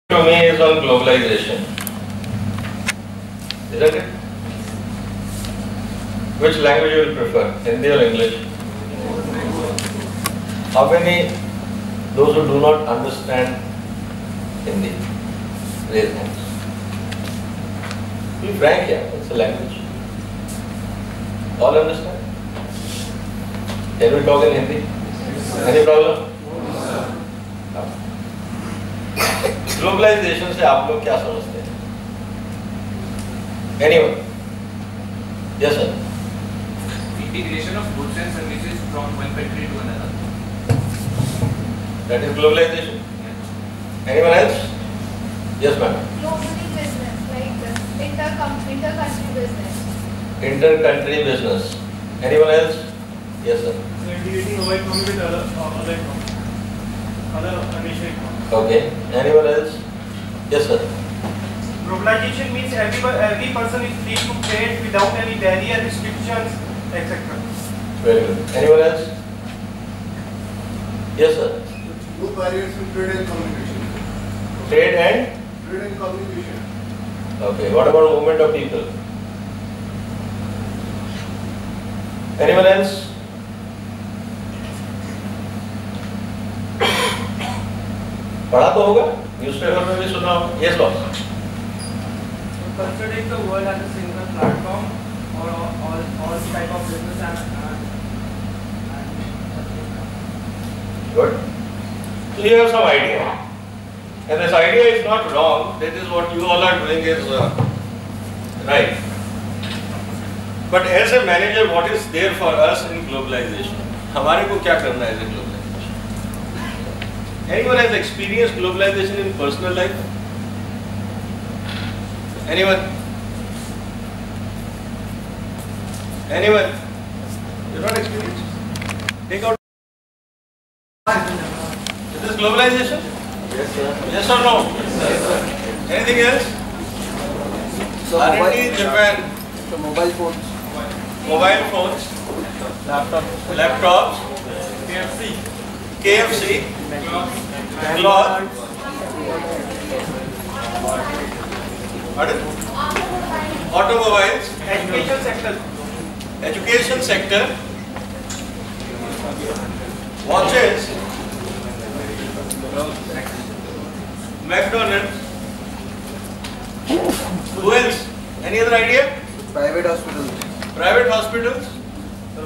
To me is on globalization, isn't it? Which language you will prefer, Hindi or English? How many those who do not understand Hindi? Raise hands. Be frank here, it's a language. All understand? Can we talk in Hindi? Any problem? Globalisation से आप लोग क्या समझते हैं? Anyone? Yes sir. Integration of goods and services from one country to another. That is globalization. Anyone else? Yes ma'am. Globally business, like inter-country business. Inter-country business. Anyone else? Yes sir. So integrating our economy with other nation economy. Okay. Anyone else? Yes sir. Globalization means every person is free to trade without any barrier, restrictions, etc. Very good. Anyone else? Yes sir. No barriers to trade and communication. Trade and? Trade and communication. Okay. What about movement of people? Anyone else? पढ़ा तो होगा, newspaper में भी सुना होगा. Yes boss. Considering the world as a single platform or all type of business and Good. So you have some idea, and this idea is not wrong. That is what you all are doing is right. But as a manager, what is there for us in globalization? हमारे को क्या करना है in globalization? Anyone has experienced globalization in personal life? Anyone? Anyone? You're not experienced? Take out. Is this globalization? Yes, sir. Yes or no? Yes, sir. Anything else? So R&D, Japan, So mobile phones. mobile phones, laptops, KFC, cloth, pardon? Automobiles, education sector, watches, McDonald's. Who else? Any other idea? Private hospitals. Private hospitals,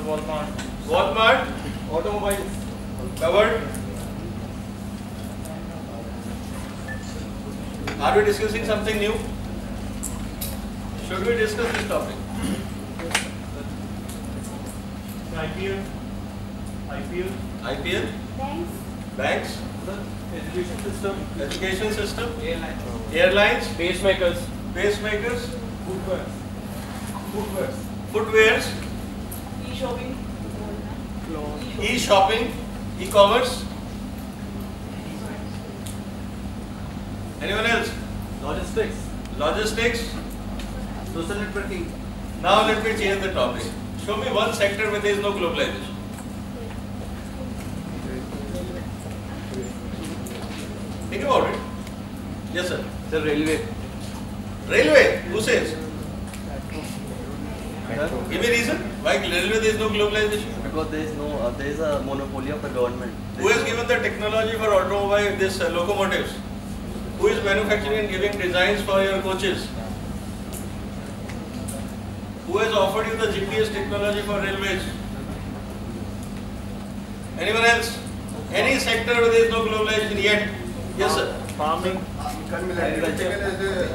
Walmart. Walmart, Automobiles. covered. Are we discussing something new? Should we discuss this topic? IPL. IPL, Banks. banks, Education system. education system, Airlines. airlines, Pacemakers. pacemakers, Footwear. footwears, E-shopping. e-shopping, e-commerce. Anyone else? Logistics. Logistics. Social networking. Now let me change the topic. Show me one sector where there is no globalization. Think about it. Yes, sir. The railway. Railway. Who says? Give me reason. Why railway there is no globalization? Because there is a monopoly of the government. Who has given the technology for automobile, this locomotives? Who is manufacturing and giving designs for your coaches? Who has offered you the GPS technology for railways? Anyone else? Any sector where there is no globalization yet? Yes, sir. Farming. Can military be taken as a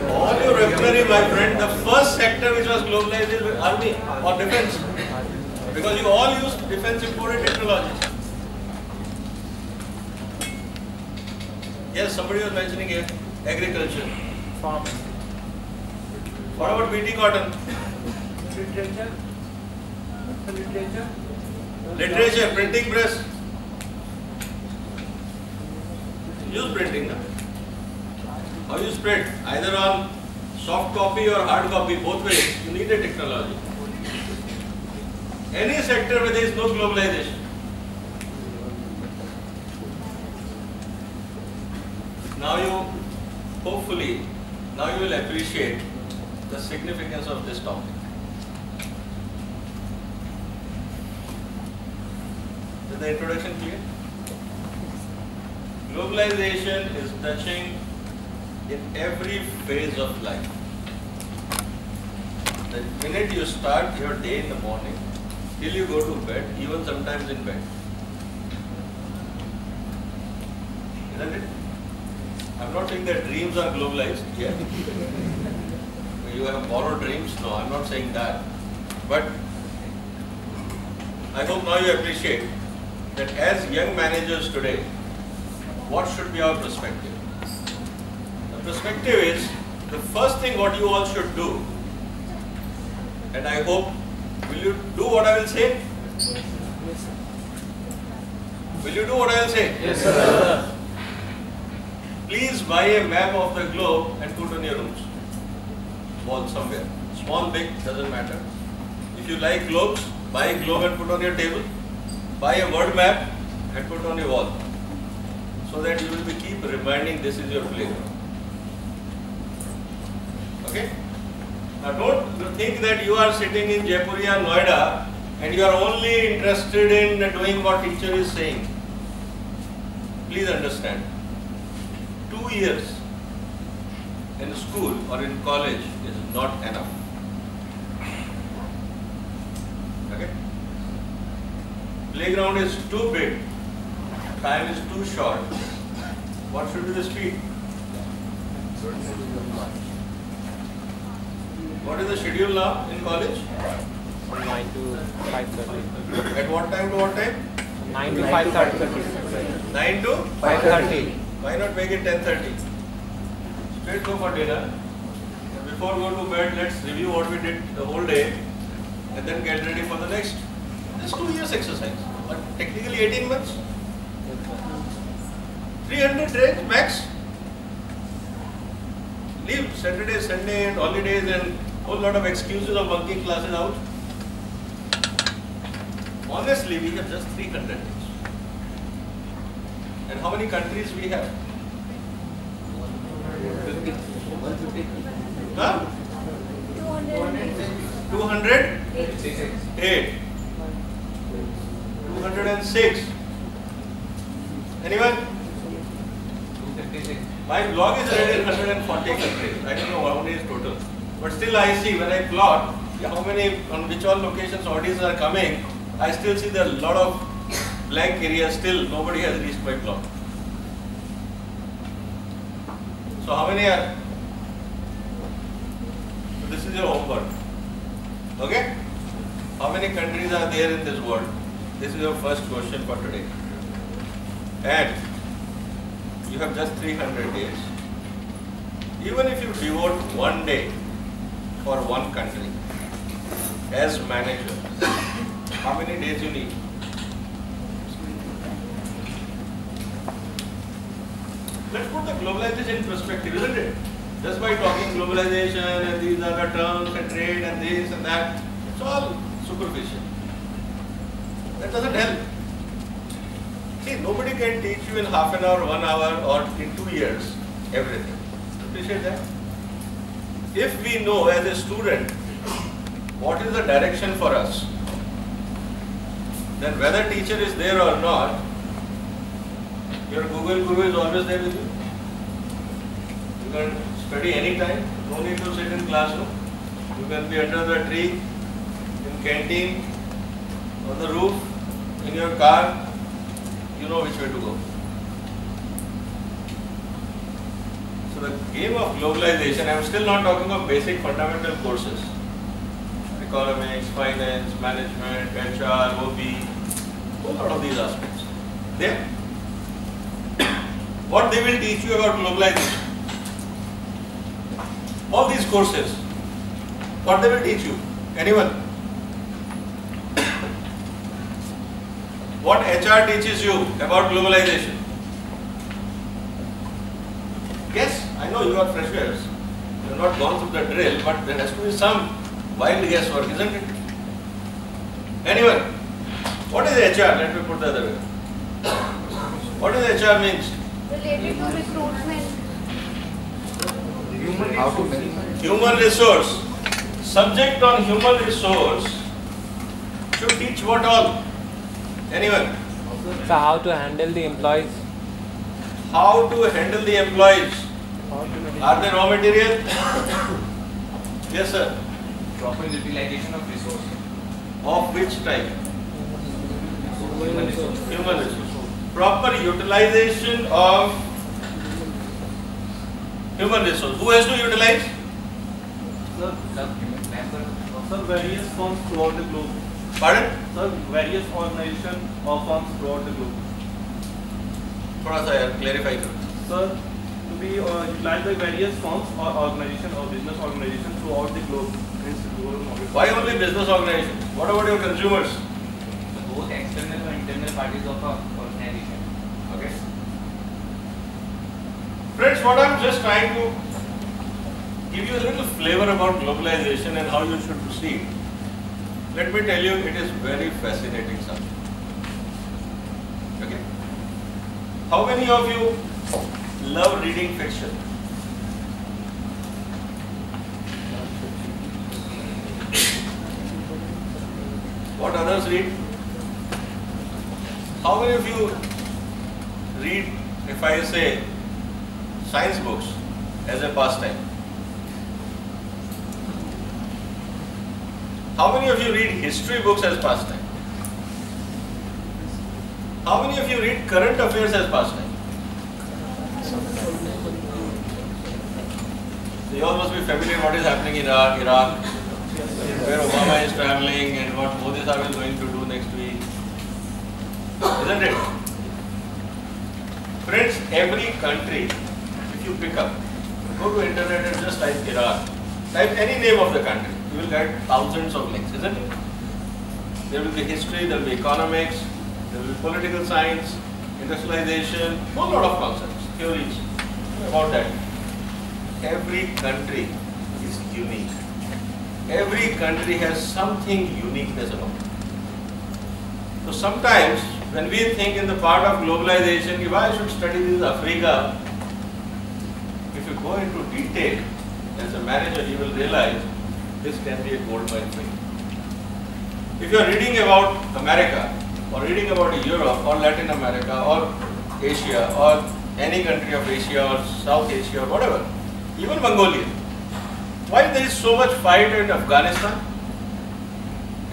All your refinery, my friend, the first sector which was globalized is army or defense. Because you all use defense imported technology. Yes, somebody was mentioning here, agriculture. Farming. What about BT cotton? Literature. Literature, printing press. Use printing, na? How you spread? Either on soft copy or hard copy, both ways. You need a technology. Any sector where there is no globalization. Now hopefully, now you will appreciate the significance of this topic. Is the introduction clear? Globalization is touching in every phase of life. The minute you start your day in the morning, till you go to bed, even sometimes in bed. Isn't it? I'm not saying that dreams are globalized. Yeah. You have borrowed dreams. No, I'm not saying that. But I hope now you appreciate that as young managers today, what should be our perspective? The perspective is the first thing what you all should do, and I hope, will you do what I will say? Will you do what I will say? Yes, sir. Please buy a map of the globe and put on your rooms. Wall somewhere. Small, big, doesn't matter. If you like globes, buy a globe and put on your table. Buy a word map and put on your wall. So that you will be keep reminding this is your playground. Okay? Now don't think that you are sitting in Jaipuria, Noida and you are only interested in doing what teacher is saying. Please understand. 2 years in school or in college is not enough. Okay? Playground is too big, time is too short. What should be the speed? What is the schedule now in college? 9 to 5:30. At what time to what time? 9 to 5:30. 9 to? 5:30. Why not make it 10:30? Straight go for dinner. And before go to bed, let's review what we did the whole day and then get ready for the next. This 2 years exercise, but technically 18 months. 300 days max. Leave Saturday, Sunday and holidays and whole lot of excuses of bunking classes out. Honestly, we have just 300 days. And how many countries we have? 150. Huh? 208. 206. Anyone? 256. My blog is read in 140 countries. I don't know how many is total. But still I see when I plot how many, on which all locations audiences are coming, I still see there are a lot of blank areas still nobody has reached my blog. So how many are? So this is your homework. Okay? How many countries are there in this world? This is your first question for today. And you have just 300 days. Even if you devote 1 day for one country as manager, how many days you need? Let's put the globalization in perspective, isn't it? Just by talking globalization and these are the terms and trade and this and that, it's all superficial. That doesn't help. See, nobody can teach you in half an hour, 1 hour or in 2 years everything. Appreciate that? If we know as a student what is the direction for us, then whether teacher is there or not, your Google Guru is always there with you. You can study anytime, no need to sit in classroom. You can be under the tree, in canteen, on the roof, in your car, you know which way to go. So the game of globalization, I am still not talking of basic fundamental courses. Economics, finance, management, HR, OB, a lot of these aspects. There. What they will teach you about globalization? All these courses, what they will teach you? Anyone? What HR teaches you about globalization? Guess, I know you are freshers, you have not gone through the drill, but there has to be some wild guesswork, isn't it? Anyone? What is HR? Let me put the other way. What is HR means? Related to recruitment. How to manage? Human resource. Subject on human resource should teach what all? Anyone? So how to handle the employees? How to handle the employees? Are they raw material? Yes, sir. Proper utilization of resource. Of which type? Human resource. Human resource. Proper utilization of human resource. Who has to utilize? Sir, Member. sir, various firms throughout the globe. Pardon? Sir, various organizations or firms throughout the globe. थोड़ा सा यार clarify करो. Sir, to be utilized by various firms or organization or business organization throughout the globe. Why only business organizations? What about your consumers? So both external and internal parties of a organization. Okay. Friends, what I'm just trying to give you a little flavor about globalization and how you should proceed. Let me tell you, it is very fascinating subject. Okay. How many of you love reading fiction? What others read? How many of you read, if I say, science books as a pastime? How many of you read history books as pastime? How many of you read current affairs as pastime? So you all must be familiar what is happening in Iraq, where Obama is traveling and what Modi Sahib is going to do next week. Isn't it? Friends, every country, if you pick up, go to internet and just type Iraq, type any name of the country, you will get thousands of links, isn't it? There will be history, there will be economics, there will be political science, industrialization, a whole lot of concepts, theories about that. Every country is unique. Every country has something uniqueness about it. So sometimes when we think in the part of globalization, why I should study this Africa, if you go into detail as a manager, you will realize this can be a gold mine for you. If you are reading about America or reading about Europe or Latin America or Asia or any country of Asia or South Asia or whatever, even Mongolia, why there is so much fight in Afghanistan?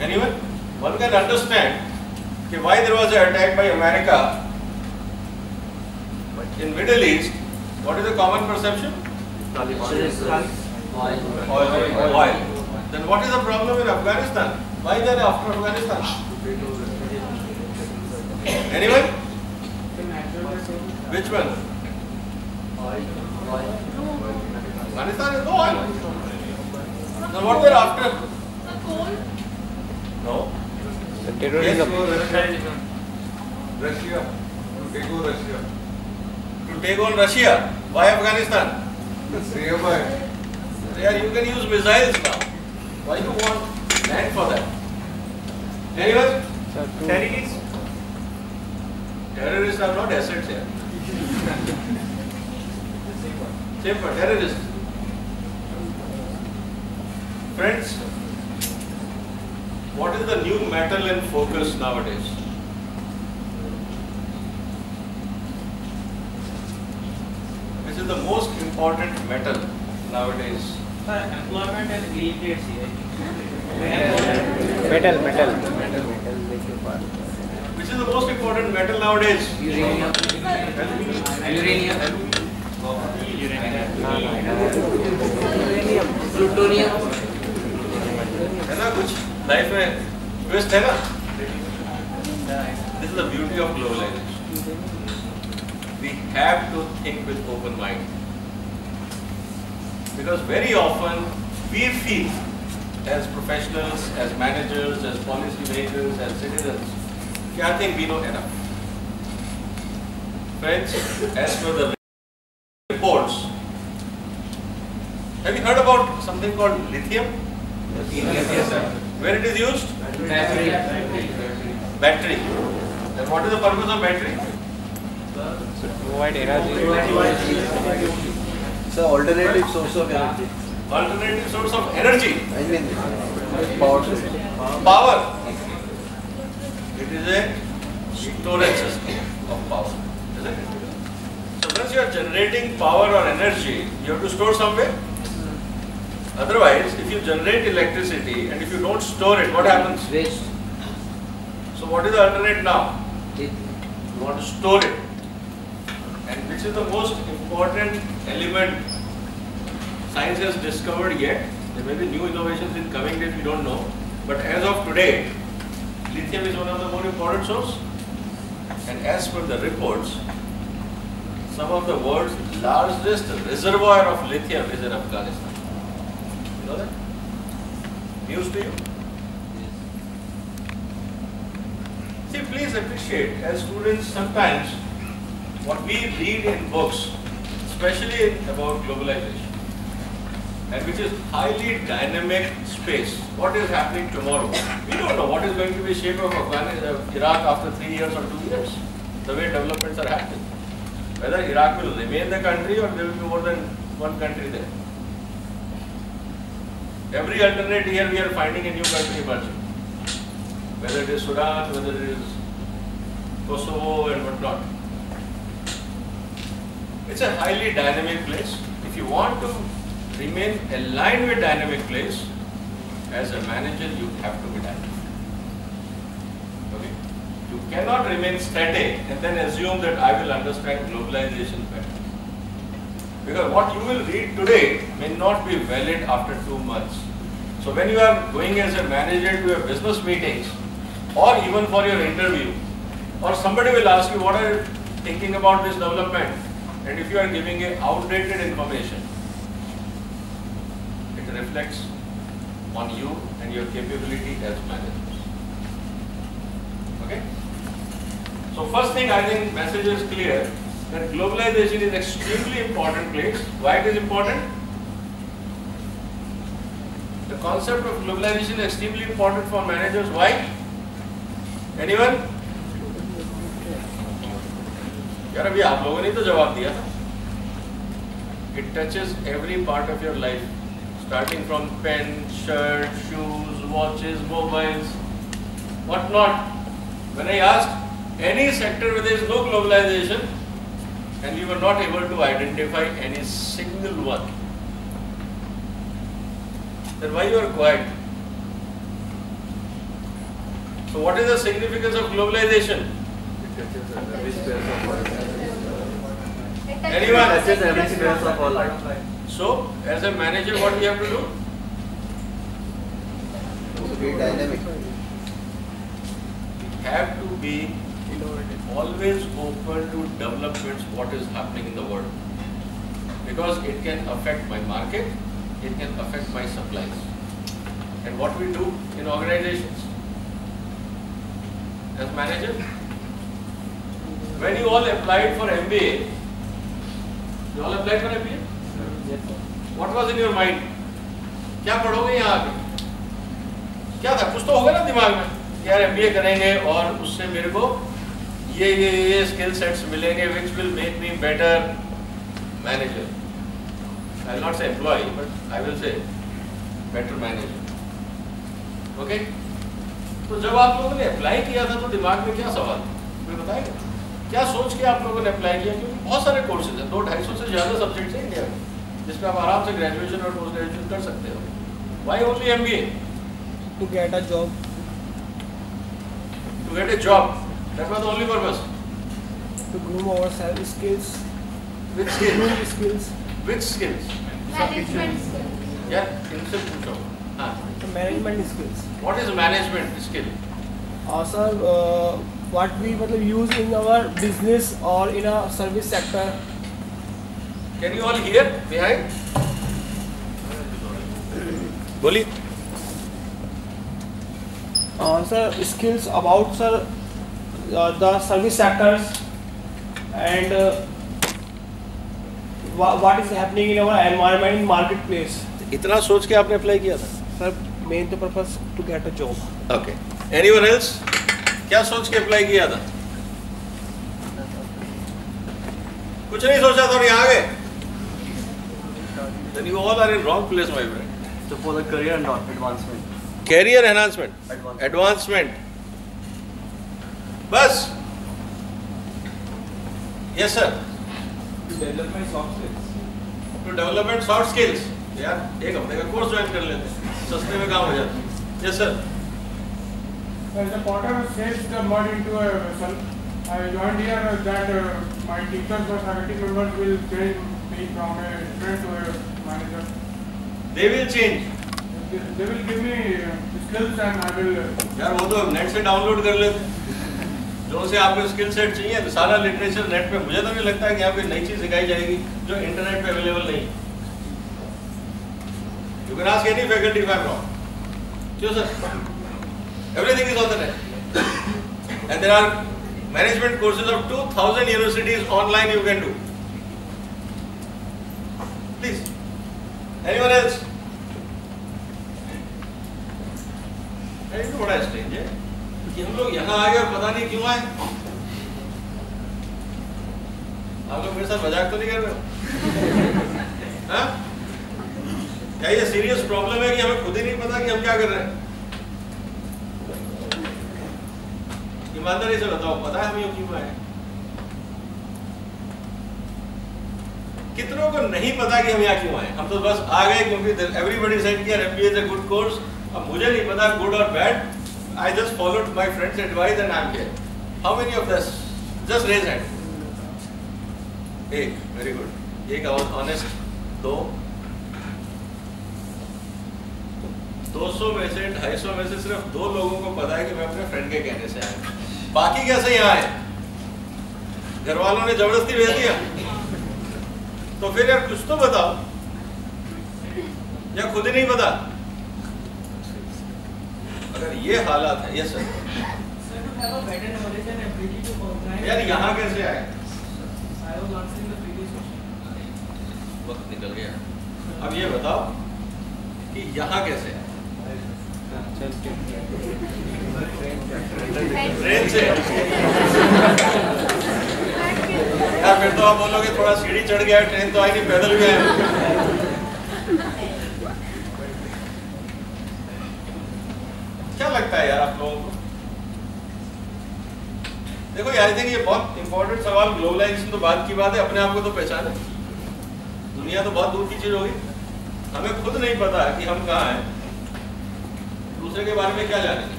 Anyone? One can understand why there was an attack by America in Middle East. What is the common perception? Oil. Then what is the problem in Afghanistan? Why they are after Afghanistan? Anyone? Which one? Afghanistan is no oil. Then what they are after? No. The terrorism. Russia. To take over Russia. To take on Russia. Why Afghanistan? Nearby. Yeah, you can use missiles now. Why you want land for that? Anyone? Terrorists. Terrorists are not assets here. Same for terrorists. Friends, what is the new metal in focus nowadays? Which is the most important metal nowadays? Employment and green trades here. Metal. Which is the most important metal nowadays? Uranium. Plutonium. है ना कुछ life में twist है ना? This is the beauty of globalization. We have to think with open mind. Because very often we feel as professionals, as managers, as policy makers, as citizens, I think we know enough. Friends, as per the reports, have you heard about something called lithium? Yes, sir. Where it is used? Battery. Battery. And what is the purpose of battery? So provide energy. It's an alternative source of energy. Alternative source of energy. I mean, power system. Power. It is a storage system of power. Isn't it? So once you are generating power or energy, you have to store somewhere. Otherwise, if you generate electricity and if you don't store it, what happens? Waste. So what is the alternate now? It. You want to store it. And which is the most important element science has discovered yet. There may be new innovations in coming days, we don't know. But as of today, lithium is one of the more important sources. And as per the reports, some of the world's largest reservoir of lithium is in Afghanistan. You know that? News to you? See, please appreciate, as students, sometimes what we read in books, especially about globalization, and which is highly dynamic space. What is happening tomorrow? We don't know what is going to be the shape of Iraq after 3 years or 2 years, the way developments are happening. Whether Iraq will remain the country or there will be more than one country there. Every alternate year we are finding a new country emerging. Whether it is Sudan, whether it is Kosovo and whatnot. It's a highly dynamic place. If you want to remain aligned with dynamic place, as a manager you have to be dynamic. Okay? You cannot remain static and then assume that I will understand globalization better. Because what you will read today may not be valid after 2 months. So when you are going as a manager to your business meetings or even for your interview, or somebody will ask you what are you thinking about this development, and if you are giving a outdated information, it reflects on you and your capability as managers. Okay? So first thing, I think message is clear that globalization is extremely important place. Why it is important? The concept of globalization is extremely important for managers. Why? Anyone? यार अभी आप लोगों ने तो जवाब दिया था. It touches every part of your life, starting from pen, shirt, shoes, watches, mobiles, whatnot. When I asked any sector where there is no globalization, and you were not able to identify any single one, then why you are quiet? So what is the significance of globalization? Anyone? Touches every sphere of our life. So, as a manager, what we have to do? To be dynamic. We have to be always open to developments, what is happening in the world. Because it can affect my market, it can affect my supplies. And what we do in organizations as manager, when you all applied for MBA, you all applied for MBA? What was in your mind? क्या पढ़ोगे यहाँ आके? क्या था? कुछ तो होगा ना दिमाग में कि यार MBA करेंगे और उससे मेरे को ये स्किल सेट्स मिलेंगे which will make me better manager. I will not say employee, but I will say better manager. Okay? तो जब आप लोगों ने अप्लाई किया था तो दिमाग में क्या सवाल था? कोई बताएगा? क्या सोच के आप लोगों ने अप्लाई किया? क्योंकि बहुत सारे कोर्सेज हैं, 200-250 से ज़्यादा सब्जेक्ट्स हैं इंडिया में, जिसमें आप आराम से ग्रेजुएशन और पोस्ट ग्रेजुएशन कर सकते हो. Why only MBA? To get a job. To get a job. That was the only purpose. To groom ourselves skills. Which skills? Groom skills. Which skills? Management skill. Yeah, इनसे पूछो. हाँ. The management skills. What is management skill? Sir, what we use in our business or in a service sector. Can you all hear behind? बोलिए. Sir, skills about the service sectors and what is happening in our environment in marketplace. इतना सोच के आपने apply किया था? Sir, main the purpose to get a job. Okay. Anyone else? क्या सोच के अप्लाई किया था? कुछ नहीं सोचा था और यहाँ आ गए। Then you all are in wrong place, my friend. So for the career advancement. Career enhancement, advancement. बस. Yes sir. To develop my soft skills. To development soft skills. यार एक हफ्ते का कोर्स ज्वाइन कर लेते हैं, सस्ते में काम हो जाता है। Yes sir. As a potter shapes the mud into a vessel, I joined here that my teachers or faculty members will change me from a student to a manager. They will change. They will give me skills and I will. यार वो तो net से download कर लेते हैं। जो से आपको स्किल सेट चाहिए, सारा लिटरेचर नेट पे, मुझे तो नहीं लगता है कि यहाँ पे नई चीज सिखाई जाएगी जो इंटरनेट पे अवेलेबल नहीं। You can ask any faculty if I'm wrong. क्यों sir? Everything is on the net. And there are management courses of 2000 universities online you can do. Please. Anyone else? I don't know what I strange है कि हम लोग यहाँ आ गए और पता नहीं क्यों आए। आप लोग मेरे साथ मजाक तो नहीं कर रहे हो? हाँ? क्या ये सीरियस प्रॉब्लम है कि हमें खुद ही नहीं पता कि हम क्या कर रहे हैं? ईमानदारी से बताओ, पता है हम ये क्यों आए? कितनों को नहीं पता कि हम यहाँ क्यों आए? हम तो बस आ गए क्योंकि एवरीबॉडी सेड कि MBA is a good course. अब मुझे नहीं पता गुड और bad, I just followed my friend's advice and I'm here. How many of this? Just raise hand. एक, very good. एक आवाज honest, दो, 200 में से 250 में से सिर्फ 2 लोगों को पता है कि मैं अपने फ्रेंड के कहने से आया। बाकी कैसे यहाँ आए? घर वालों ने जबरदस्ती भेज दिया? तो फिर यार कुछ तो बताओ, या खुद ही नहीं पता? अगर ये हालात है, यस सर, यार यहाँ कैसे आए? वक्त निकल गया। अब ये बताओ कि यहाँ कैसे आए? ट्रेन से। यार फिर तो आप बोलोगे थोड़ा सीढ़ी चढ़ गया, ट्रेन तो आई नहीं, पैदल भी आए। क्या लगता है यार आप लोगों को? देखो आई थिंक ये बहुत इंपॉर्टेंट सवाल, ग्लोबलाइजेशन तो बात की बात है, अपने आप को तो पहचाने। दुनिया तो बहुत दूर की चीज होगी, हमें खुद नहीं पता कि हम कहाँ हैं, दूसरे के बारे में क्या जानेंगे?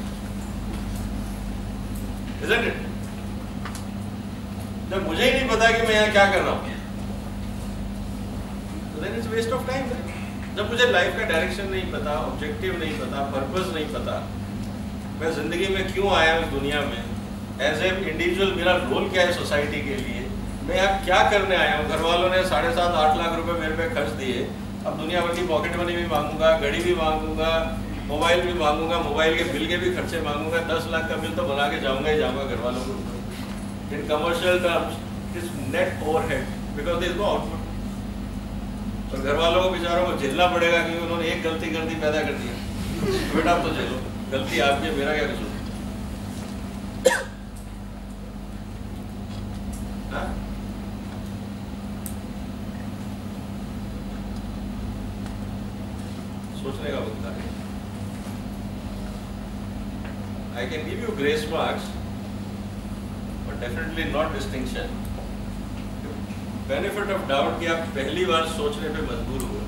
Isn't it? जब मुझे ही नहीं पता कि मैं यहाँ क्या कर रहा हूँ, तो then it's waste of time। जब मुझे लाइफ का डायरेक्शन नहीं पता, ऑब्जेक्टिव नहीं पता, पर्पस नहीं पता, मैं जिंदगी में क्यों आया हूँ दुनिया में, एज ए इंडिविजुअल मेरा रोल क्या है सोसाइटी के लिए, मैं यहाँ क्या करने आया हूँ। घर वालों ने 7.5-8 लाख रुपए मेरे पे खर्च दिए, अब दुनिया भर की पॉकेट मनी भी मांगूंगा, घड़ी भी मांगूंगा, मोबाइल भी मांगूंगा, मोबाइल के बिल के भी खर्चे मांगूंगा, 10 लाख का बिल तो बना के जाऊंगा ही जाऊंगा घर वालों को। In commercial terms it's net overhead because there is no output. और घर वालों को बेचारों को झेलना पड़ेगा क्योंकि उन्होंने एक गलती कर दी, पैदा कर दिया। बेटा आप तो झेलो, गलती आपकी, मेरा क्या कसूर? सोचने का वक्त है। I can give you grace marks, but definitely not distinction. Benefit of doubt कि आप पहली बार सोचने पे मजबूर हुए,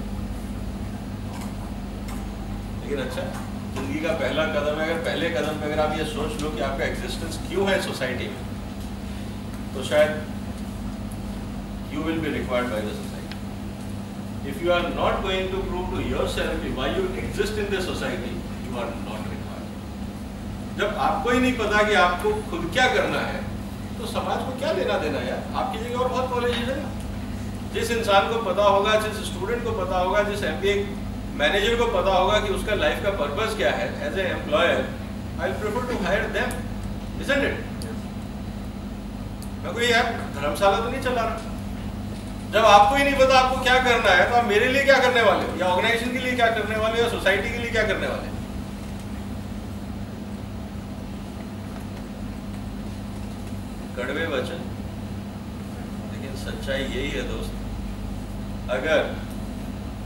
लेकिन अच्छा जिंदगी का पहला कदम है। अगर पहले कदम पे अगर आप ये सोच लो कि आपका एग्जिस्टेंस क्यों है सोसाइटी में, तो शायद you will be required by the society. If you are not going to prove to yourself why you exist in this society, you are not required. जब आपको ही नहीं पता कि आपको खुद क्या करना है, तो समाज को क्या लेना देना यार? आपकी जगह और बहुत कॉलेजेस है ना। जिस इंसान को पता होगा, जिस स्टूडेंट को पता होगा, जिस MBA मैनेजर को पता होगा कि उसका लाइफ का पर्पस क्या है as a employer, I will prefer to hire them, isn't it? मैं कोई यार धर्मशाला तो नहीं चला रहा। जब आपको ही नहीं पता आपको क्या करना है, तो आप मेरे लिए क्या करने वाले हो, या ऑर्गेनाइजेशन के लिए क्या करने वाले हो, या सोसाइटी के लिए क्या करने वाले हो? कड़वे वचन लेकिन सच्चाई यही है दोस्त, अगर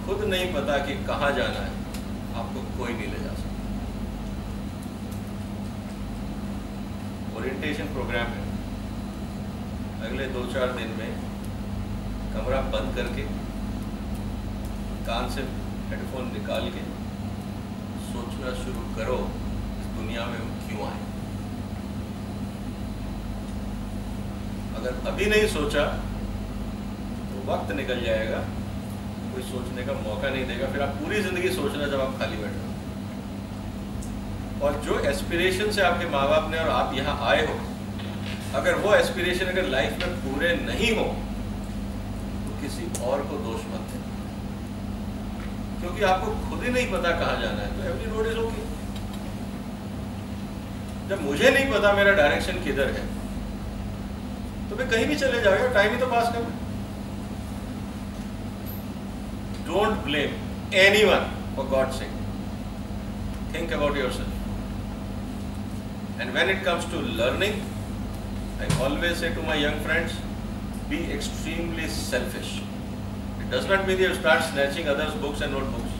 खुद नहीं पता कि कहाँ जाना है, आपको कोई नहीं ले जा सकता। ओरिएंटेशन प्रोग्राम है, अगले 2-4 दिन में कमरा बंद करके कान से हेडफोन निकाल के सोचना शुरू करो इस दुनिया में हम क्यों आए। अगर अभी नहीं सोचा तो वक्त निकल जाएगा, कोई सोचने का मौका नहीं देगा, फिर आप पूरी जिंदगी सोचना जब आप खाली बैठे हो। और जो एस्पिरेशन से आपके माँ बाप ने और आप यहाँ आए हो, अगर वो एस्पिरेशन अगर लाइफ में पूरे नहीं हो तो किसी और को दोष मत दें, क्योंकि आपको खुद ही नहीं पता कहाँ जाना है। तो एवरी रोड इज ओके। जब मुझे नहीं पता मेरा डायरेक्शन किधर है तो मैं कहीं भी चले जाऊंगा, टाइम ही तो पास करना। Don't blame anyone for God's sake, think about yourself. And when it comes to learning, I always say to my young friends, be extremely selfish. It does not mean you start snatching others' books and notebooks,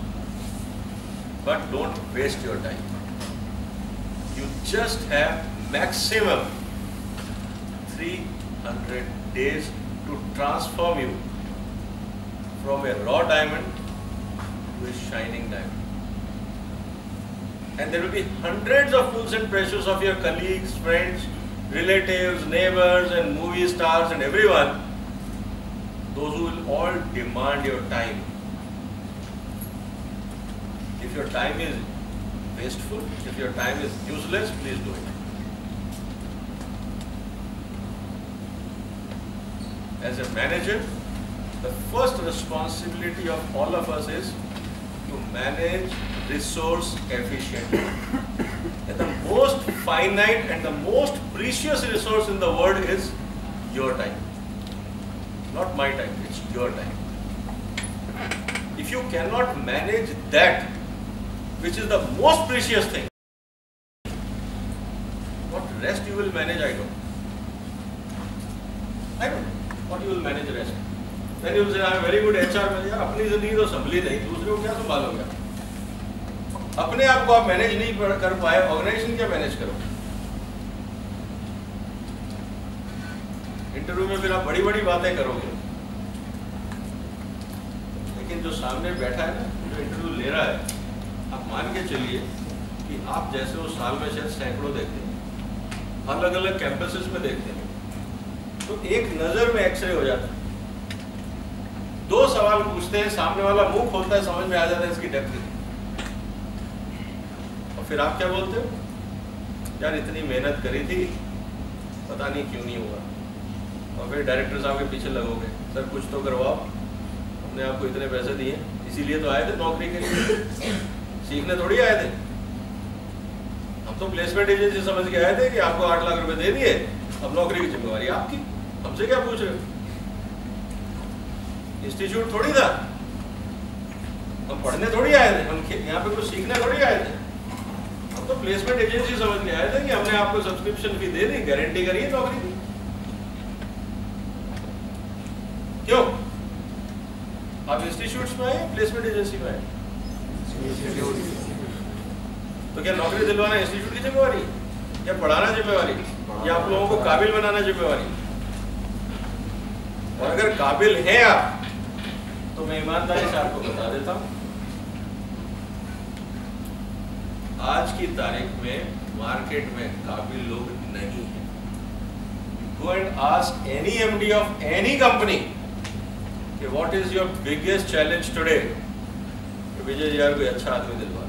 but don't waste your time. You just have maximum 300 days to transform you from a raw diamond to a shining diamond. And there will be hundreds of fools and precious of your colleagues, friends, relatives, neighbors and movie stars and everyone, those who will all demand your time. If your time is wasteful, if your time is useless, please do it. As a manager, the first responsibility of all of us is to manage resource efficiently. And the most finite and the most precious resource in the world is your time. Not my time, it's your time. If you cannot manage that, which is the most precious thing, what rest you will manage, I don't know. What you will manage rest. Then you will say, I am very good HR manager. अपनी जिंदगी तो संभली नहीं, दूसरे को क्या संभालोगे? अपने आप को आप मैनेज नहीं कर पाए, ऑर्गेनाइजेशन क्या मैनेज करोगे? इंटरव्यू में फिर आप बड़ी बड़ी बातें करोगे, लेकिन जो सामने बैठा है ना, जो इंटरव्यू ले रहा है, आप मान के चलिए कि आप जैसे वो साल में शायद सैकड़ों देखते हैं, अलग अलग कैंपसेस में देखते हैं, तो एक नजर में एक्सरे हो जाता है। 2 सवाल पूछते हैं, सामने वाला मुंह खोलता है, समझ में आ जाता है इसकी डेप्थ। फिर आप क्या बोलते हो? यार इतनी मेहनत करी थी, पता नहीं क्यों नहीं हुआ। और फिर डायरेक्टर साहब के पीछे लगोगे, सर कुछ तो करवाओ, हमने आपको इतने पैसे दिए, इसीलिए तो आए थे नौकरी के लिए, सीखने थोड़ी आए थे। हम तो प्लेसमेंट एजेंसी समझ के आए थे कि आपको 8 लाख रुपए दे दिए, अब नौकरी की जिम्मेवारी आपकी, हमसे क्या पूछ रहे हो? इंस्टीट्यूट थोड़ी था, हम पढ़ने थोड़ी आए थे, हम यहाँ पे कुछ सीखने थोड़ी आए थे। हम तो प्लेसमेंट एजेंसी समझ के आए थे कि हमने आपको सब्सक्रिप्शन फी दे दी, गारंटी करिए नौकरी की। क्यों? आप इंस्टीट्यूट्स में आए, प्लेसमेंट एजेंसी में आए? तो क्या नौकरी दिलवाना इंस्टीट्यूट की जिम्मेवारी, या पढ़ाना जिम्मेवारी, या आप लोगों को काबिल बनाना जिम्मेवारी? और अगर काबिल हैं आप, तो मैं ईमानदारी से आपको बता देता हूं, आज की तारीख में मार्केट में काबिल लोग नहीं है। Go and ask any MD of any company कि what is your biggest challenge today? विजय यार कोई अच्छा आदमी दिलवा।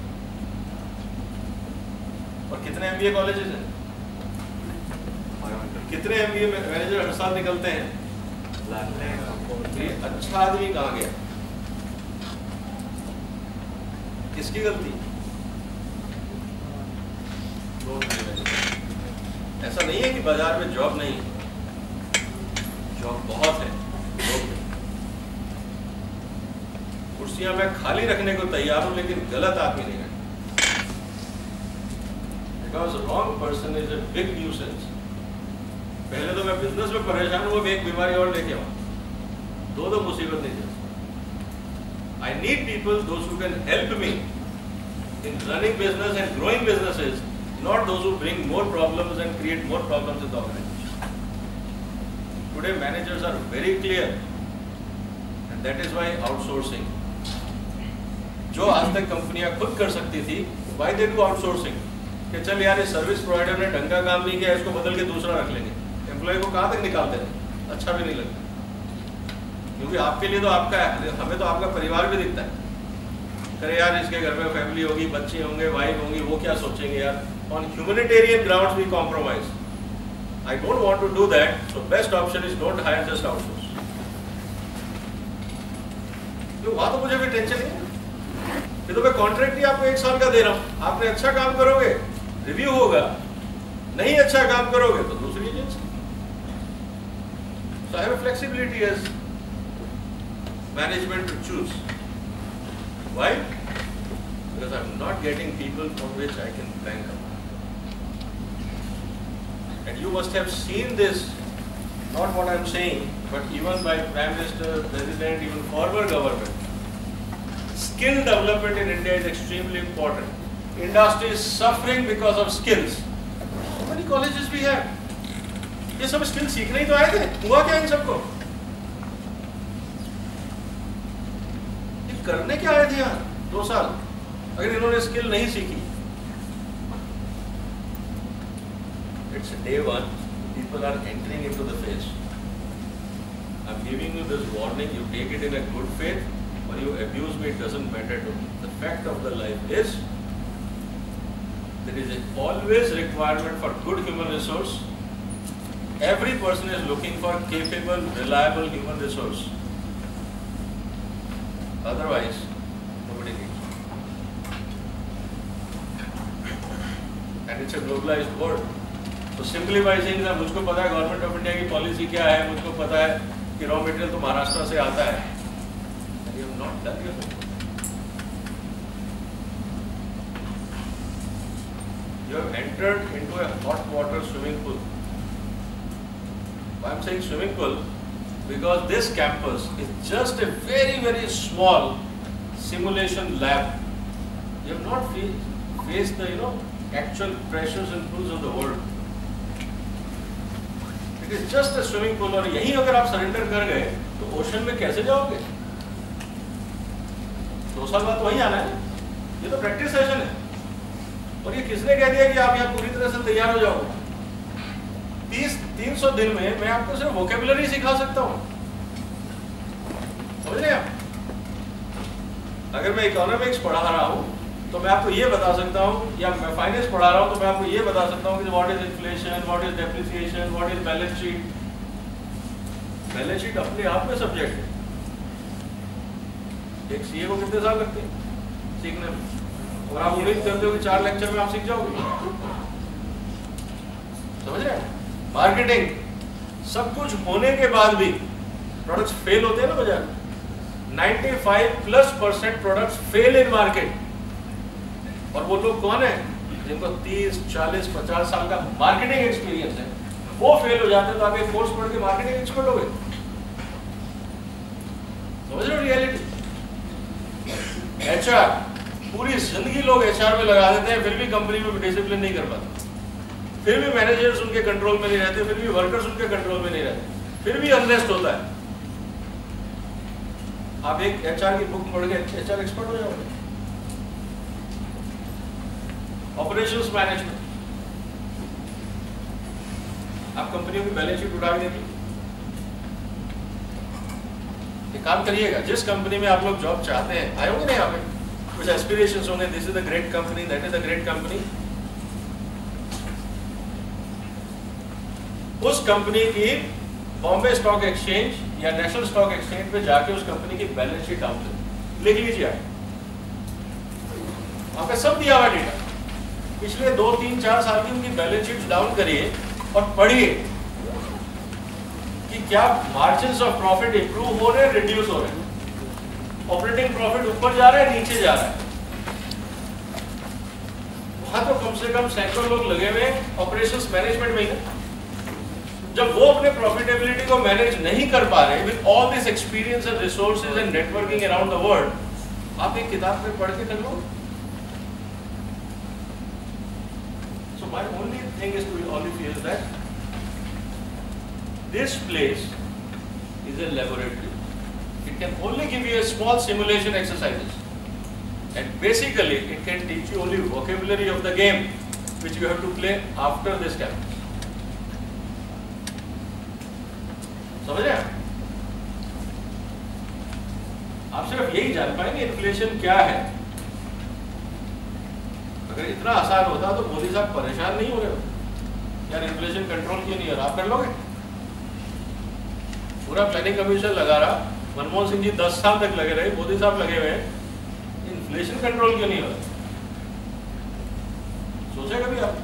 और कितने MBA कॉलेजेस हैं? कितने MBA मैनेजर हर साल निकलते हैं? ये अच्छा आदमी कहाँ गया? किसकी गलती? ऐसा नहीं है कि बाजार में जॉब नहीं है, जॉब बहुत है, कुर्सियां मैं खाली रखने को तैयार हूं, लेकिन गलत आदमी नहीं है। Because wrong person is a big nuisance. पहले तो मैं बिजनेस में परेशान हूँ, अब एक बीमारी और लेके आऊँ। दो मुसीबत नहीं झेल सकता। I need people those who can help me in running business and growing businesses, not those who bring more problems and create more problems in the organization. Today managers are very clear, and that is why outsourcing. जो आज तक कंपनियां खुद कर सकती थी, why they do outsourcing? कि चल यार ये सर्विस प्रोवाइडर ने ढंग का काम नहीं किया, इसको बदल के दूसरा रख लेंगे। एम्प्लॉय को कहाँ तक निकालते हैं? अच्छा भी नहीं लगता, क्योंकि आपके लिए तो आपका है, हमें तो आपका परिवार भी दिखता है। करे यार इसके घर में फैमिली होगी, बच्चे होंगे, वाइफ होंगी, वो क्या सोचेंगे यार? On humanitarian grounds we compromise. I don't want to do that, so best option is don't hire, just outsource. तो वहाँ तो मुझे भी टेंशन नहीं है, ये तो मैं कॉन्ट्रैक्ट ही आपको 1 साल का दे रहा हूँ, आपने अच्छा काम करोगे रिव्यू होगा, नहीं अच्छा काम करोगे तो दूसरी agency. So I have a flexibility as management to choose. Why? Because I'm not getting people from which I can bank up. And you must have seen this, not what I'm saying, but even by Prime Minister, President, even former government. Skill development in India is extremely important. Industry is suffering because of skills. How many colleges we have? ये सब skill सीखने ही तो आए थे, हुआ क्या इन सबको? ये करने क्या आए थे यार 2 साल, अगर इन्होंने स्किल नहीं सीखी? It's day 1, people are entering into the phase. I'm giving you this warning, you take it in a good faith, or you abuse me, it doesn't matter to me. The fact of the life is, there is always requirement for good human resource. Every person is looking for capable, reliable human resource. Otherwise, nobody needs. And it's a globalized world. So simplifying that, मुझको पता है government of India की policy क्या है, मुझको पता है कि रॉ मटेरियल तो महाराष्ट्र से आता है. And you have not done your homework. You have entered into a hot water swimming pool. I'm saying swimming pool because this campus is just a very, very small simulation lab. You have not faced the actual pressures and pools of the world. It is just a swimming pool. और यहीं अगर आप surrender कर गए तो ocean में कैसे जाओगे? 2 साल बाद तो वहीं आना है. ये तो प्रैक्टिस सेशन है. और ये किसने कह दिया कि आप यहाँ पूरी तरह से तैयार हो जाओगे? 300 दिन में मैं आपको सिर्फ वोकेबुलरी सिखा सकता हूँ. समझ रहे आप? अगर मैं इकोनॉमिक्स पढ़ा रहा हूँ तो मैं आपको ये बता सकता हूँ, या मैं फाइनेंस पढ़ा रहा हूँ तो मैं आपको ये बता सकता हूँ कि what is inflation, what is depreciation, what is balance sheet. Balance sheet अपने आप में सब्जेक्ट है. एक सीए को कितने साल लगते हैं सीखने में? और आप उम्मीद करते हो कि 4 लेक्चर में आप सीख जाओगे? समझ रहे हैं? मार्केटिंग सब कुछ होने के बाद भी प्रोडक्ट्स फेल होते हैं ना बाजार में. 95+% प्रोडक्ट्स फेल इन मार्केट. और वो लोग कौन है? जिनको 30, 40, 50 साल का मार्केटिंग एक्सपीरियंस है, वो फेल हो जाते हैं. तो आप एक कोर्स पढ़ के मार्केटिंग एक्सपर्ट हो गए. समझ रहे हो रियलिटी? एचआर पूरी जिंदगी लोग एचआर में लगा देते हैं, फिर भी कंपनी में डिसिप्लिन नहीं कर पाते, फिर भी मैनेजर्स उनके कंट्रोल में नहीं रहते, फिर भी वर्कर्स उनके कंट्रोल में नहीं रहते, फिर भी अनरेस्ट होता है. आप एक एचआर की बुक पढ़ के एचआर एक्सपर्ट हो जाओगे. ऑपरेशंस मैनेजमेंट, आप कंपनियों की बैलेंस शीट उठा के देखिए. एक काम करिएगा, जिस कंपनी में आप लोग जॉब चाहते हैं, आए होंगे नहीं यहाँ पे, कुछ एस्पिरेशंस होंगे, this is the great company, that is the great company. उस कंपनी की बॉम्बे स्टॉक एक्सचेंज या नेशनल स्टॉक एक्सचेंज पे जाके उस कंपनी की बैलेंस शीट डाउन करिए, लिख लीजिए. वहां पे सब दिया हुआ डेटा, पिछले 2, 3, 4 साल की उनकी बैलेंस शीट डाउन करिए और पढ़िए कि क्या मार्जिन्स ऑफ प्रॉफिट इंप्रूव हो रहे हैं, रिड्यूस हो रहे हैं, ऑपरेटिंग प्रॉफिट ऊपर जा रहा है, नीचे जा रहा है. वहां तो कम से कम सैकड़ों लोग लगे हुए ऑपरेशंस मैनेजमेंट में ही. जब वो अपने प्रॉफिटेबिलिटी को मैनेज नहीं कर पा रहे with all this experience and resources and networking around the world, आप एक किताब में पढ़ के कर लो। So my only thing is to all of you is that this place is a laboratory. It can only give you a small simulation exercises, and basically it can teach you only vocabulary of the game which you have to play after this campus. समझ रहे हैं? आप सिर्फ यही जान पाएंगे inflation क्या है। अगर इतना आसान होता तो मोदी साहब परेशान नहीं हो रहे होते यार इन्फ्लेशन कंट्रोल क्यों नहीं हो रहा, आप कर लोगे। पूरा प्लानिंग कमीशन लगा रहा, मनमोहन सिंह जी 10 साल तक लगे रहे, मोदी साहब लगे हुए हैं, इन्फ्लेशन कंट्रोल क्यों नहीं हो रहा। सोचे कभी आप?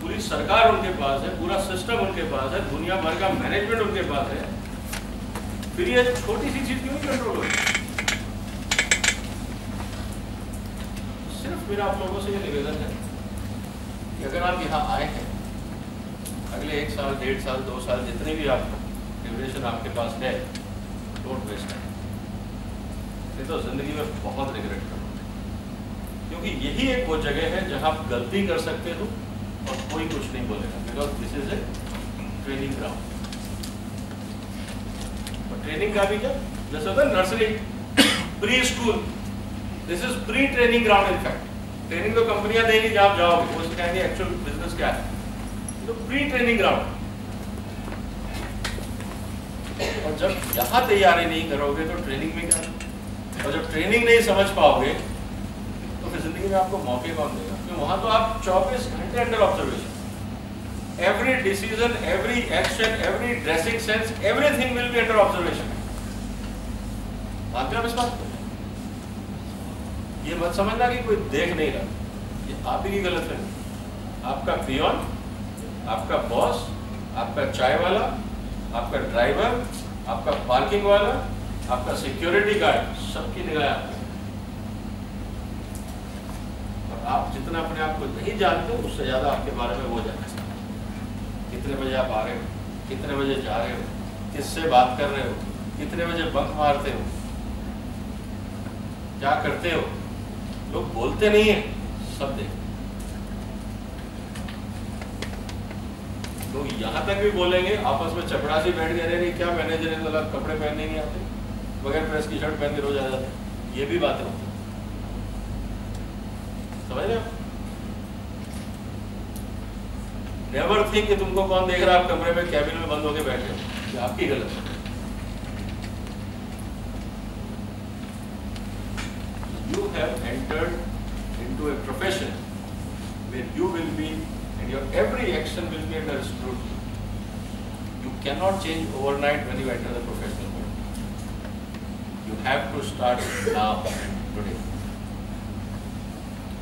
पूरी सरकार उनके पास है, पूरा सिस्टम उनके पास है, दुनिया भर का मैनेजमेंट उनके पास है, फिर ये छोटी सी चीज क्यों नहीं कंट्रोल हो रही। सिर्फ मेरा आप लोगों से ये निवेदन है कि अगर आप यहाँ आए हैं, अगले 1 साल 1.5 साल 2 साल जितने भी आप ड्यूरेशन आपके पास है, डोंट वेस्ट टाइम। नहीं तो जिंदगी में बहुत रिग्रेट करोगे, क्योंकि यही एक वो जगह है जहां आप गलती कर सकते हो और कोई कुछ नहीं बोलेगा, because this is a training ground. और ट्रेनिंग का भी क्या, जैसे होता है nursery, pre school, this is pre training ground. In fact training तो कंपनियां देंगी जहां आप जाओगे, वो सिखाएंगे एक्चुअल बिजनेस क्या है, तो प्री ट्रेनिंग ग्राउंड। और जब यहाँ तैयारी नहीं करोगे तो ट्रेनिंग में क्या, और जब ट्रेनिंग नहीं समझ पाओगे तो फिर जिंदगी में आपको मौके कौन देगा, क्योंकि वहां तो आप 24 घंटे under observation, every decision, every action, every dressing sense, everything will be under observation. आप इस बात को ये मत समझना कि कोई देख नहीं रहा, ये आप ही की गलत है। आपका पियोन, आपका बॉस, आपका चाय वाला, आपका ड्राइवर, आपका पार्किंग वाला, आपका सिक्योरिटी गार्ड, सबकी निगाह आप पे। और आप जितना अपने आप को नहीं जानते उससे ज्यादा आपके बारे में वो जानते हैं। कितने बजे आप आ रहे हो, कितने बजे जा रहे हो, किससे बात कर रहे हो, कितने बजे बंक मारते हो, क्या करते हो। लोग बोलते नहीं है, सब देखते। लोग यहाँ तक भी बोलेंगे, आपस में चपड़ासी बैठ गए, अरे क्या मैनेजर है, गलत कपड़े पहनने नहीं आते, बगैर प्रेस की शर्ट पहन के रोज आ जाते हैं, ये भी बातें होती हैं। समझ रहे हो? नेवर थिंक कि तुमको कौन देख रहा है, आप कमरे में कैबिन में बंद होके बैठे हो, ये आपकी गलत है। You have entered into a profession where you will be, and your every action will be under scrutiny. You cannot change overnight when you enter the professional world. You have to start now and today.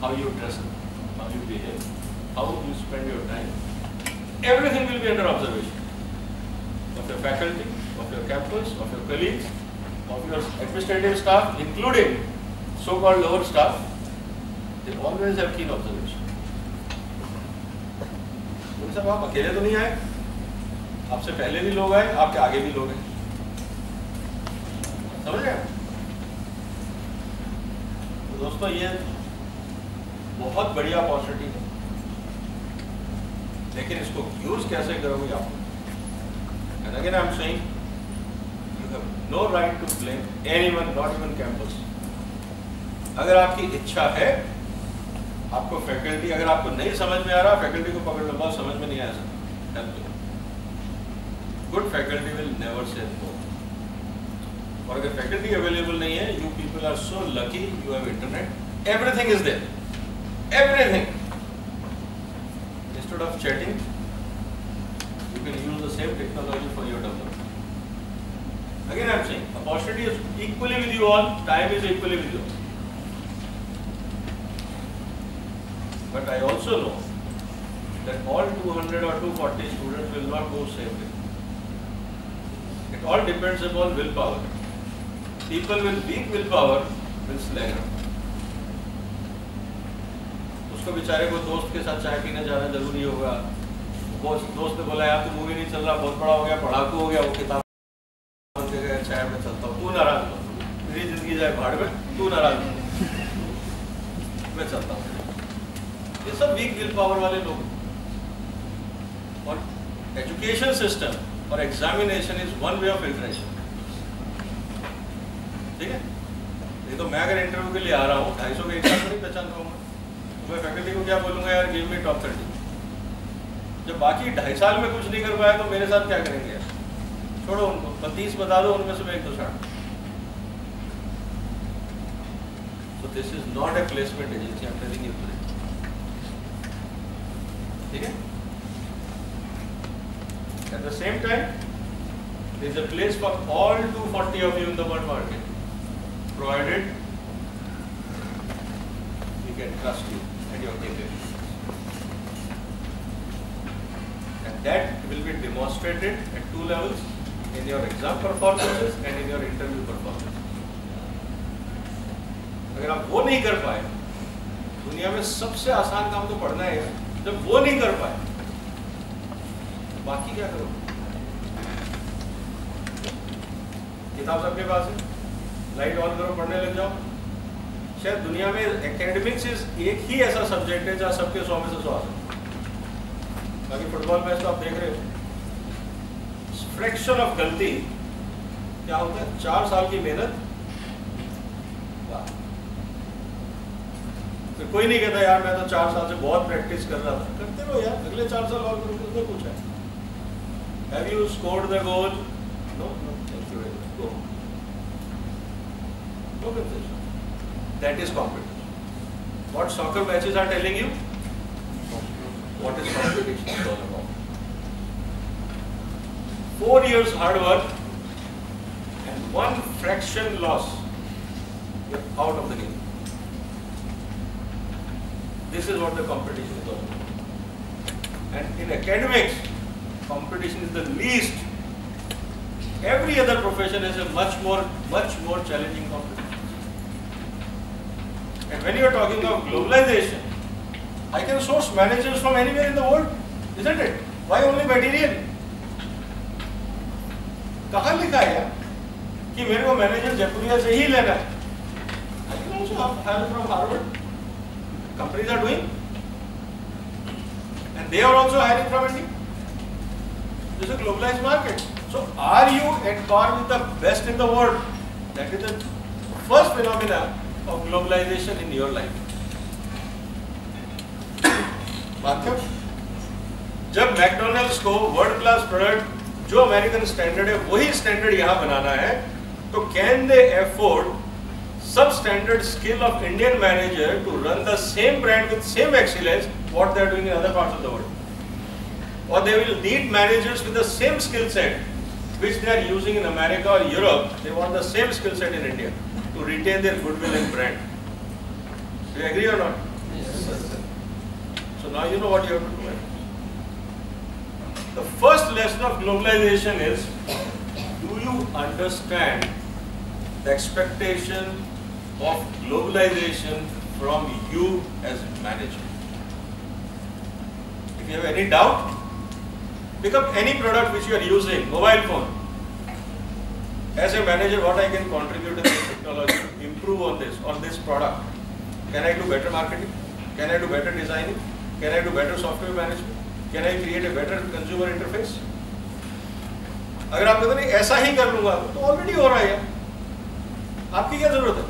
How you dress, how you behave, how you spend your time, everything will be under observation of your faculty, of your campus, of your colleagues, of your administrative staff, including so-called lower staff. They always have keen observation. सब आप अकेले तो नहीं आए, आपसे पहले भी लोग आए, आपके आगे भी लोग हैं। समझ रहे हैं? तो दोस्तों ये बहुत बढ़िया अपॉर्चुनिटी है, लेकिन इसको यूज कैसे करोगे आप। And again I'm saying, you have no right to blame anyone, not even campus. अगर आपकी इच्छा है, आपको फैकल्टी, अगर आपको नहीं समझ में आ रहा, फैकल्टी को पकड़ लो, बहुत समझ में नहीं आया sir, good faculty will never say no. और अगर फैकल्टी अवेलेबल नहीं है, you people are so lucky, you have internet, everything is there, everything. Instead of chatting, you can use the same technology for your development. Again I am saying, opportunity is equally with you all, time is equally with you all. But I also know that all 200 or 240 students will not go same way. It all depends upon willpower. People with weak willpower will slag around. उसको बेचारे को दोस्त के साथ चाय पीने जाना जरूरी होगा, दोस्त ने बोला यार तू मूवी नहीं चल रहा, बहुत बड़ा हो गया, पढ़ाकू हो गया, वो किताब चाहे मैं चलता हूँ, तू नाराज हो, मेरी जिंदगी जाए भाड़ में, तू नाराज हो, मैं चलता हूँ। ये सब वीक विल पावर वाले लोग। और एजुकेशन सिस्टम और examination is one way of filtration, ठीक है? नहीं तो मैं अगर इंटरव्यू के लिए आ रहा हूँ 250 के एग्जाम नहीं पहचान पाऊंगा, तो मैं फैकल्टी को क्या बोलूँगा, यार गिव मी टॉप 30। जब बाकी 2.5 साल में कुछ नहीं कर पाया तो मेरे साथ क्या करेंगे यार? छोड़ो उनको, 30 बता दो, उनमें से मैं 1 2 छाड़। So this is not a placement agency, I'm telling you today. ठीक है? At the same time, there is a place for all 240 of you in the world market, provided we can trust you and your capabilities. And that will be demonstrated at 2 levels, in your exam performances and in your interview performances. अगर आप वो नहीं कर पाए, दुनिया में सबसे आसान काम तो पढ़ना है, जब वो नहीं कर पाए तो बाकी क्या करो? किताब सबके पास है, लाइट ऑन करो, पढ़ने लग जाओ। शायद दुनिया में एकेडमिक्स एक ही ऐसा सब्जेक्ट है जहाँ सबके 100 में से 100 आ सकते। बाकी फुटबॉल मैच तो आप देख रहे हो, फ्रैक्शन ऑफ गलती क्या होता है? 4 साल की मेहनत। तो कोई नहीं कहता यार मैं तो 4 साल से बहुत प्रैक्टिस कर रहा था, करते रहो यार, अगले 4 साल और करो, उसमें कुछ है। Have you scored the goal? No, no, thank you very much. Go. No concession. That is competition. What soccer matches are telling you? What is competition all about? 4 years hard work and 1 fraction loss, you're out of the game. This is what the competition is all about. And in academics, competition is the least. Every other profession has a much more challenging competition. And when you are talking of globalization, I can source managers from anywhere in the world, isn't it? Why only material? कहाँ लिखा है यार कि मेरे को manager Jaipuria से ही लेना है? I can also hire from Harvard. Companies are doing, and they are also hiring from India. This is a globalized market. So, are you at par with the best in the world? That is the first phenomena of globalization in your life. मतलब जब McDonald's को world class product जो American standard है वही standard यहाँ बनाना है, तो can they afford substandard skill of Indian manager to run the same brand with same excellence what they are doing in other parts of the world? Or they will need managers with the same skill set which they are using in America or Europe. They want the same skill set in India to retain their goodwill and brand. Do you agree or not? Yes. So now you know what you have to do. The first lesson of globalization is, do you understand the expectation of globalization from you as a manager? If you have any doubt, pick up any product which you are using, mobile phone. As a manager, what I can contribute to this technology, improve on this product. Can I do better marketing? Can I do better designing? Can I do better software management? Can I create a better consumer interface? अगर आप कहते नहीं ऐसा ही कर लूंगा तो already हो रहा है, आपकी क्या जरूरत है?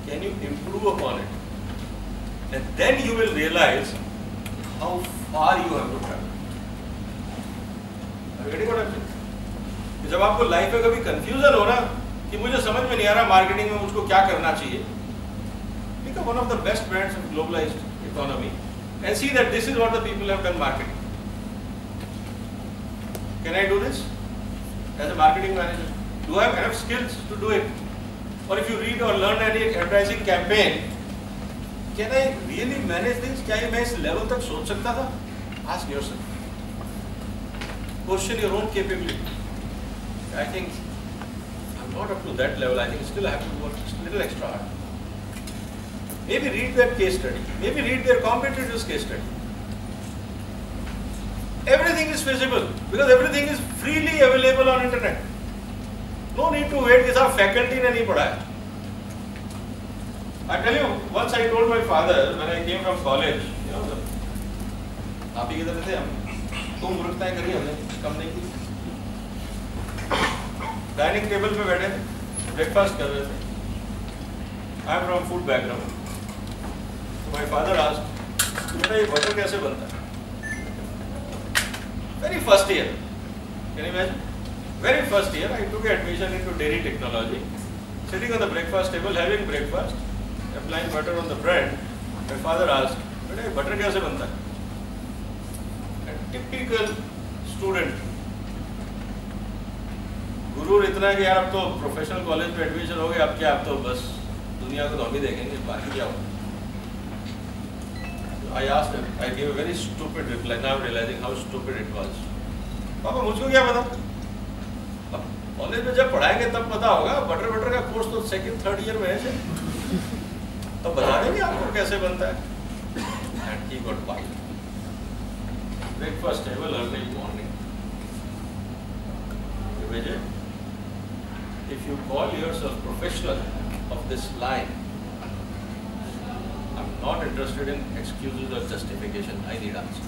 Can you improve upon it? And then you will realize how far you have to travel. Are you getting what I'm saying? जब आपको लाइफ में कभी कंफ्यूजन हो ना कि मुझे समझ में नहीं आ रहा मार्केटिंग में मुझको क्या करना चाहिए, pick up one of the best brands of globalized economy and see that this is what the people have done marketing. Can I do this as a marketing manager? Do I have enough skills to do it? Or if you read or learn any advertising campaign, can I really manage this? क्या मैं इस level तक सोच सकता था? Ask yourself. Question your own capability. I think I'm not up to that level. I think still I have to work a little extra hard. Maybe read their case study. Maybe read their competitors' case study. Everything is feasible because everything is freely available on internet. No need to wait कि साहब faculty ने नहीं पढ़ा है. I tell you, once I told my father when I came from college, you know, आप ही की तरह थे हम, तो मूर्खताएं करी हमने, कम नहीं की. डाइनिंग टेबल पे बैठे थे, ब्रेकफास्ट कर रहे थे. I am from food background. So my father asked, बेटा ये बटर कैसे बनता है? Very first year. Can you imagine? Very first year, I took admission into dairy technology. Sitting on the breakfast table, having breakfast, applying butter on the bread. My father asked, "बेटा ये butter कैसे बनता है?" A typical student. गुरूर इतना है कि यार अब तो प्रोफेशनल कॉलेज में एडमिशन हो गया, अब क्या, अब तो बस दुनिया को तो हम ही देखेंगे, बाकी क्या होगा. I asked him, I gave a very stupid reply. Now I'm realizing how stupid it was. पापा मुझको क्या पता? अब कॉलेज में जब पढ़ाएंगे तब पता होगा. बटर का कोर्स तो सेकंड थर्ड ईयर में है, तब बता देंगे आपको कैसे बनता है. And he got wild. Breakfast table early morning. Vijay, if you call yourself professional of this line, I'm not interested in excuses or justification. I need answer.